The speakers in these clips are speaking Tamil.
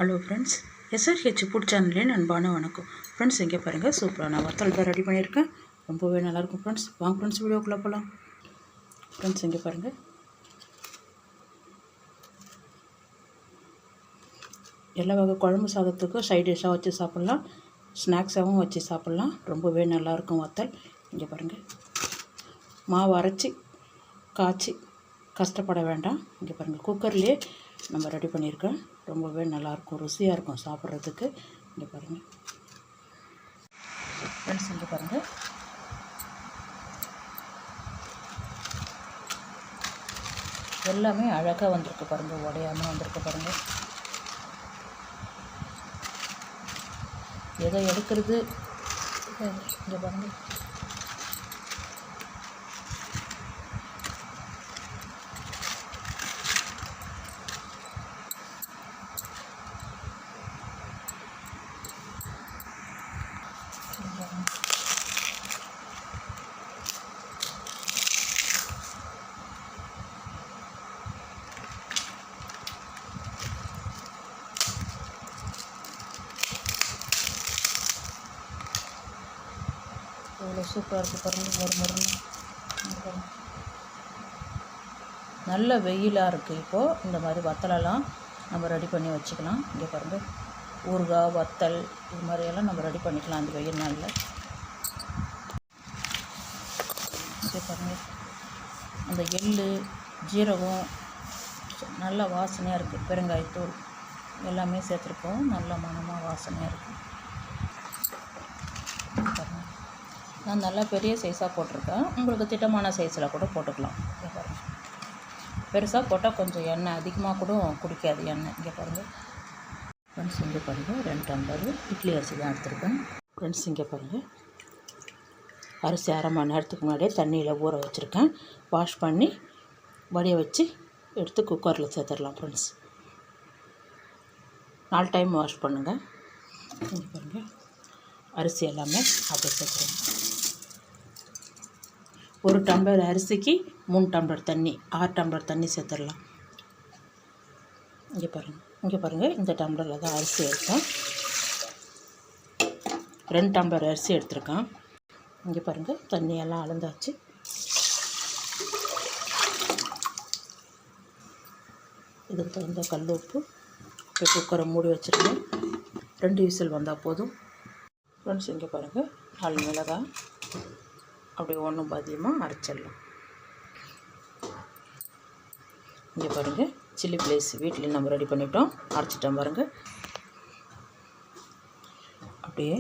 ஹலோ ஃப்ரெண்ட்ஸ், எஸ்ஆர்ஹெச் ஃபுட் சேனல்லேயே அன்பான வணக்கம். ஃப்ரெண்ட்ஸ், இங்கே பாருங்கள், சூப்பராக நான் வத்தல் தான் ரெடி பண்ணியிருக்கேன். ரொம்பவே நல்லாயிருக்கும் ஃப்ரெண்ட்ஸ். வாங்க ஃப்ரெண்ட்ஸ், வீடியோக்குள்ளே போகலாம். ஃப்ரெண்ட்ஸ், இங்கே பாருங்கள், எல்லா வகை குழம்பு சாதத்துக்கும் சைட் டிஷ்ஷாக வச்சு சாப்பிட்லாம், ஸ்நாக்ஸாகவும் வச்சு சாப்பிட்லாம். ரொம்பவே நல்லாயிருக்கும் வத்தல். இங்கே பாருங்கள், மாவு அரைச்சி காய்ச்சி கஷ்டப்பட வேண்டாம். இங்கே பாருங்கள், குக்கர்லேயே நம்ம ரெடி பண்ணியிருக்கேன். ரொம்பவே நல்லாயிருக்கும், ருசியாக இருக்கும் சாப்பிட்றதுக்கு. இங்கே பாருங்கள் ஃப்ரெண்ட்ஸ், இங்கே பாருங்கள், எல்லாமே அழகாக வந்திருக்கு பாருங்கள், உடையாமல் வந்திருக்கு பாருங்கள். எதை எடுக்கிறது இங்கே பாருங்கள். எவ்வளோ சூப்பராக இருக்குது பாருங்கள், மொறுமொறுன்னு. நல்ல வெயிலாக இருக்குது. இப்போது இந்த மாதிரி வத்தலெல்லாம் நம்ம ரெடி பண்ணி வச்சுக்கலாம். இங்கே பாருங்கள், ஊறுகாய் வத்தல் இது மாதிரியெல்லாம் நம்ம ரெடி பண்ணிக்கலாம் அந்த வெயில் நாளில். இங்கே பாருங்கள், அந்த எள் ஜீரகம் நல்ல வாசனையாக இருக்குது. பெருங்காயத்தூள் எல்லாமே சேர்த்துருக்கோம், நல்ல மணமாக வாசனையாக இருக்குது. நான் நல்லா பெரிய சைஸாக போட்டிருக்கேன். உங்களுக்கு திட்டமான சைஸில் கூட போட்டுக்கலாம். இங்கே பாருங்கள், பெருசாக போட்டால் கொஞ்சம் எண்ணெய் அதிகமாக கூட குடிக்காது எண்ணெய். இங்கே பாருங்கள் ஃப்ரெண்ட்ஸ், இங்கே பாருங்கள், 2 டம்ளர் இட்லி அரிசி தான் எடுத்துருக்கேன். ஃப்ரெண்ட்ஸ், இங்கே பாருங்கள், அரிசி அரை மணி நேரத்துக்கு முன்னாடியே தண்ணியில் ஊற வச்சுருக்கேன். வாஷ் பண்ணி வடிய வச்சு எடுத்து குக்கரில் சேர்த்துடலாம். ஃப்ரெண்ட்ஸ், 4 டைம் வாஷ் பண்ணுங்கள். இங்கே பாருங்கள், அரிசி எல்லாமே அப்படியே சேர்த்துருங்க. 1 டம்ளர் அரிசிக்கு 3 டம்ளர் தண்ணி, 6 டம்ளர் தண்ணி சேர்த்துடலாம். இங்கே பாருங்கள், இந்த டம்ளரில் தான் அரிசி எடுத்தேன். 2 டம்ளர் அரிசி எடுத்துருக்கேன். இங்கே பாருங்கள், தண்ணியெல்லாம் அளந்தாச்சு. இதுக்கு தகுந்த கல் உப்பு இப்போ குக்கரை மூடி வச்சுருக்கேன். 2 விசில் வந்தால் போதும். ஃப்ரெண்ட்ஸ், இங்கே பாருங்கள், 4 மிளகாய் அப்படி ஒன்றும் பாதியமாக அரைச்சிடலாம். இங்கே பாருங்கள், சில்லி ஃப்ளேக்ஸ் வீட்டில் நம்ம ரெடி பண்ணிட்டோம், அரைச்சிட்டோம் பாருங்கள். அப்படியே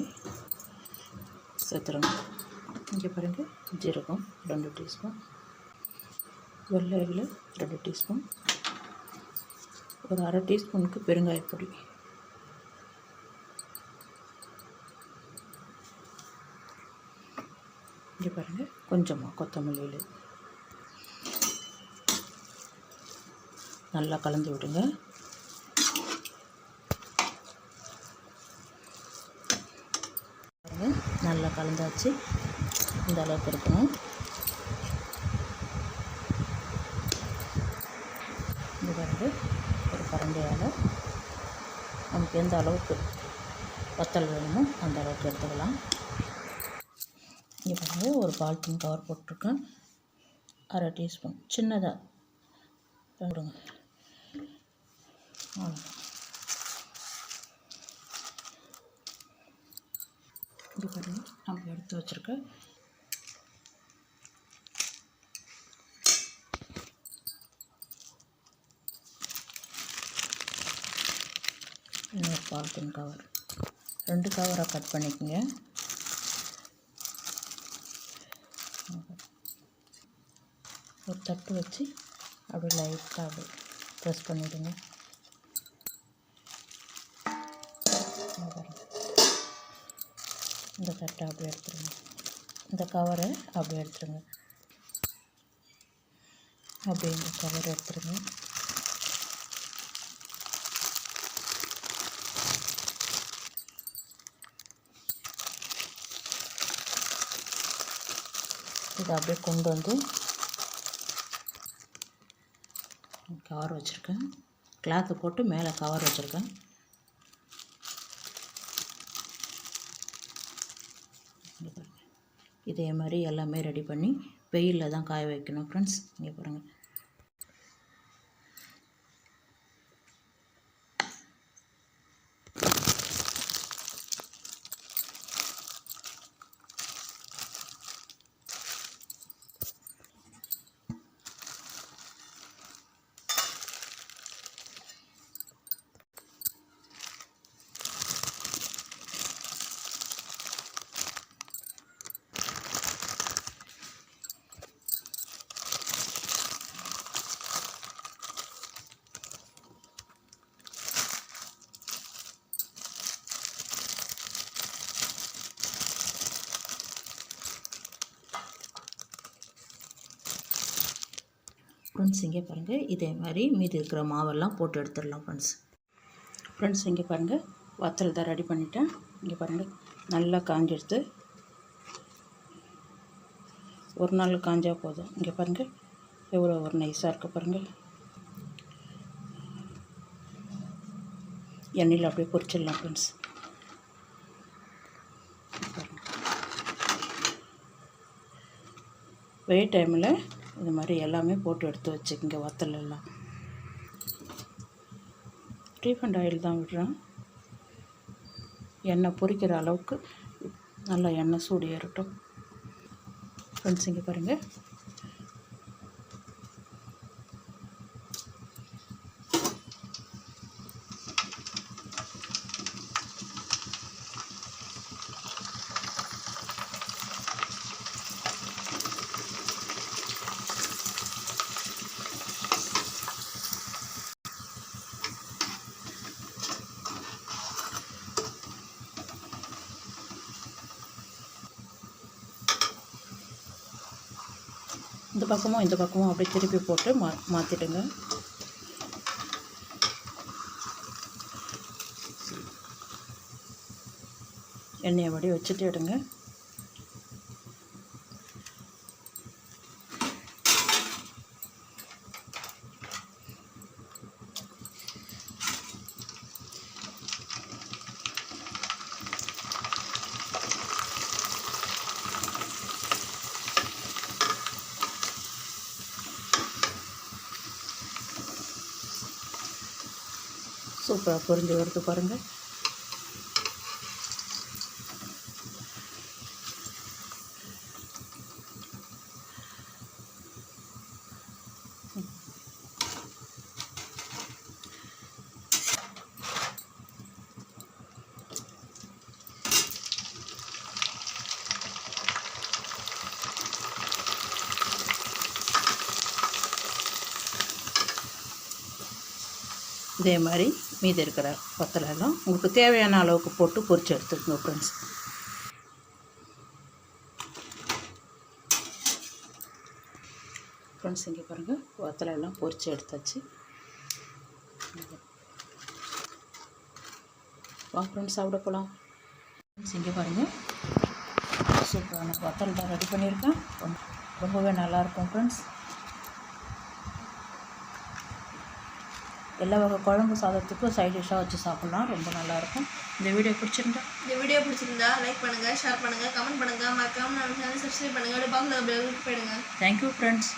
சேர்த்துருங்க. இங்கே பாருங்கள், ஜீரகம் 2 டீஸ்பூன், வெள்ளை எள்ளு 2 டீஸ்பூன், ஒரு அரை டீஸ்பூனுக்கு பெருங்காயப்பொடி, இங்கே பாருங்கள், கொஞ்சமாக கொத்தமல்லி நல்லா கலந்து விடுங்க. பாருங்கள், நல்லா கலந்தாச்சு. இந்த அளவுக்கு இருக்கணும். இங்கே பாருங்கள், ஒரு கரண்டியால் நமக்கு எந்த அளவுக்கு வத்தல் வேணுமோ அந்த அளவுக்கு எடுத்துக்கலாம். இங்கே பாருங்கள், ஒரு பாலித்தீன் கவர் போட்டிருக்கேன், அரை டீஸ்பூன் சின்னதாக போடுங்க. இங்கே பாருங்கள், நம்ம எடுத்து வச்சுருக்கேன். இன்னொரு பாலித்தீன் கவர் 2 கவராக கட் பண்ணிக்கோங்க. ஒரு தட்டு வச்சு அப்படியே லைட்டாக அப்படியே ப்ரெஸ் பண்ணிவிடுங்க. இந்த தட்டை அப்படியே எடுத்துருங்க, இந்த கவரை அப்படியே எடுத்துருங்க, அப்படியே இந்த கவரை எடுத்துருங்க. இதை அப்படியே கொண்டு வந்து கவர் வச்சுருக்கேன், கிளாத்து போட்டு மேலே கவர் வச்சுருக்கேன். இதே மாதிரி எல்லாமே ரெடி பண்ணி வெயிலில் தான் காய வைக்கணும் ஃப்ரெண்ட்ஸ். இங்கே பாருங்கள். ஃப்ரெண்ட்ஸ் இங்கே பாருங்கள், இதே மாதிரி மீதி இருக்கிற மாவெல்லாம் போட்டு எடுத்துடலாம் ஃப்ரெண்ட்ஸ். இங்கே பாருங்கள், வத்தல் தான் ரெடி பண்ணிட்டேன். இங்கே பாருங்கள், நல்லா காஞ்சிடுது. ஒரு நாள் காஞ்சா போதும். இங்கே பாருங்கள் எவ்வளோ ஒரு நைஸாக இருக்குது பாருங்கள். எண்ணெயில் அப்படியே பொரிச்சிடலாம் ஃப்ரெண்ட்ஸ். வெயில் டைமில் இது மாதிரி எல்லாமே போட்டு எடுத்து வச்சுக்கோங்க. வத்தல் எல்லாம் ரீஃபண்ட் ஆயில் தான் விடுறேன். எண்ணெய் பொரிக்கிற அளவுக்கு நல்லா எண்ணெய் சூடு ஏறட்டும் ஃப்ரெண்ட்ஸ். இங்கே பாருங்கள், இந்த பக்கமும் அப்படியே திருப்பி போட்டு மாற்றிடுங்க. எண்ணெயை வடி வச்சுட்டு எடுங்க. சூப்பராக பொரிஞ்சு வருது பாருங்கள். இதே மாதிரி மீதி இருக்கிற வத்தலெல்லாம் உங்களுக்கு தேவையான அளவுக்கு போட்டு பொரிச்சு எடுத்துக்கோங்க ஃப்ரெண்ட்ஸ். இங்கே பாருங்கள், வத்தலெல்லாம் பொரிச்சு எடுத்தாச்சு. வா ஃப்ரெண்ட்ஸ், சாப்பிட போகலாம். இங்கே பாருங்கள், சூப்பரான வத்தல் தான் ரெடி பண்ணியிருக்கேன். ரொம்பவே நல்லாயிருக்கும் ஃப்ரெண்ட்ஸ். எல்லா வகை குழம்பு சாதத்துக்கும் சைட் டிஷ்ஷாக வச்சு சாப்பிட்லாம். ரொம்ப நல்லாயிருக்கும். இந்த வீடியோ பிடிச்சிருந்தா லைக் பண்ணுங்கள், ஷேர் பண்ணுங்கள், கமெண்ட் பண்ணுங்கள், மறக்காமல் நம்ம சேனல் சப்ஸ்கிரைப் பண்ணுங்கள். பாக்ஸில் போயிடுங்க. Thank you friends.